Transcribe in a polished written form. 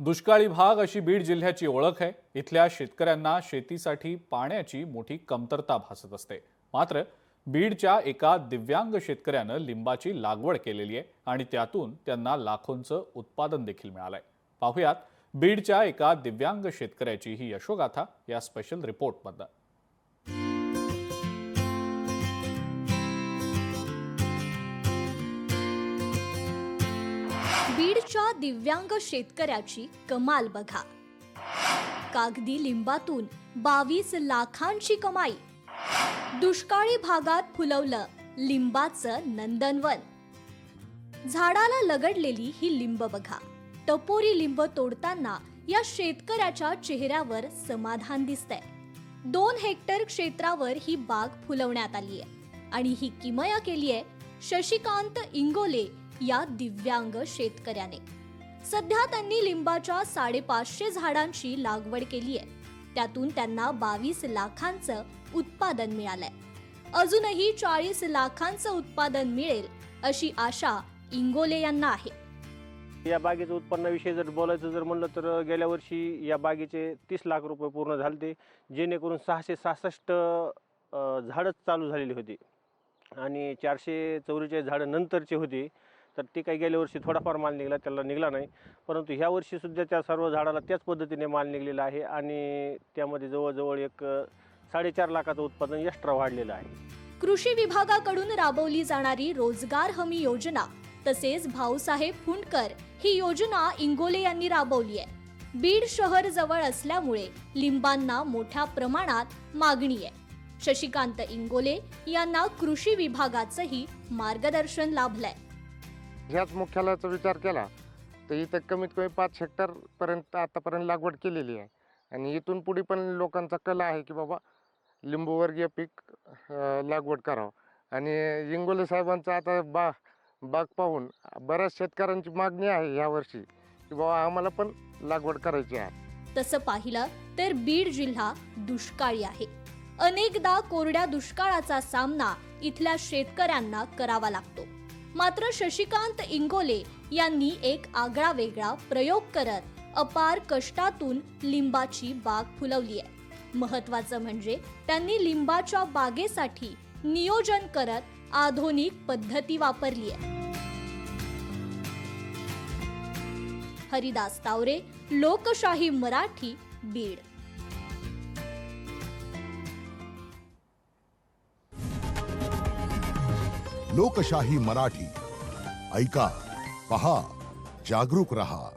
दुष्काळी भाग अशी बीड जिल्ह्याची ओळख आहे। इथल्या शेतकऱ्यांना शेतीसाठी पाण्याची मोठी कमतरता भासत असते। मात्र बीडच्या एका दिव्यांग शेतकऱ्यानं लिंबाची लागवड केलेली आहे आणि त्यातून त्यांना लाखोंचं उत्पादन देखील मिळालंय। पाहुयात बीडच्या एका दिव्यांग शेतकऱ्याची ही यशोगाथा या स्पेशल रिपोर्टमध्ये। बीडच्या दिव्यांग शेतकऱ्याची कमाल बघा। कागदी लिंबातून 22 लाखांची कमाई। दुष्काळी भागात फुलवलं लिंबाचं नंदनवन। झाडाला लगडलेली ही लिंब बघा। टपोरी लिंब तोडताना या शेतकऱ्याच्या चेहऱ्यावर समाधान दिसतंय। 2 हेक्टर क्षेत्रावर ही बाग फुलवण्यात आली आहे आणि ही किमया केली आहे शशिकांत इंगोले या दिव्यांग शेतकऱ्याने। सध्या त्यांनी लिंबाच्या 550 झाडांची लागवड केली आहे। त्यातून त्यांना 22 लाखांचं उत्पादन मिळालंय। अजूनही 40 लाखांचं उत्पादन मिळेल अशी आशा इंगोले यांना आहे। या बागेचं उत्पन्नाविषयी जर बोलायचं जर म्हणलं तर गेल्या वर्षी या बागेचे 30 लाख रुपये पूर्ण झाले, जेणेकरून 666 झाडं चालू झालेली होती आणि 444 झाडं नंतरचे होते। तर ते काही गेल्या वर्षी थोडाफार माल निघाला, त्याला निघाला नाही, परंतु ह्या वर्षी सुद्धा त्या सर्व झाडाला त्याच पद्धतीने माल निघलेला आहे आणि त्यामध्ये जवळजवळ एक 4.5 लाखाचं उत्पादन एक्स्ट्रा वाढलेलं आहे। कृषी विभागाकडून राबवली जाणारी रोजगार हमी योजना तसेच भाऊसाहेब फुंडकर ही योजना इंगोले यांनी राबवली आहे। बीड शहर जवळ असल्यामुळे लिंबांना मोठ्या प्रमाणात मागणी आहे। शशिकांत इंगोले यांना कृषी विभागाचंही मार्गदर्शन लाभलंय। ह्याच मुख्यालयाचा विचार केला तर इथं कमीत कमी 5 हेक्टर पर्यंत आतापर्यंत लागवड केलेली आहे आणि इथून पुढे पण लोकांचा कला आहे की बाबा लिंबूवर्गीय पीक लागवड करावं। आणि इंगोले साहेबांचा आता बाग पाहून बऱ्याच शेतकऱ्यांची मागणी आहे यावर्षी की बाबा आम्हाला पण लागवड करायची आहे। तसं पाहिलं तर बीड जिल्हा दुष्काळी आहे। अनेकदा कोरड्या दुष्काळाचा सामना इथल्या शेतकऱ्यांना करावा लागतो। मात्र शशिकांत इंगोले यांनी एक आगळा वेगळा प्रयोग करत अपार कष्टातून लिंबाची बाग फुलवली आहे। महत्त्वाचं म्हणजे त्यांनी लिंबाच्या बागेसाठी नियोजन करत आधुनिक पद्धती वापरली आहे। हरिदास तावरे, लोकशाही मराठी, बीड। लोकशाही मराठी ऐका, पहा, जागरूक रहा।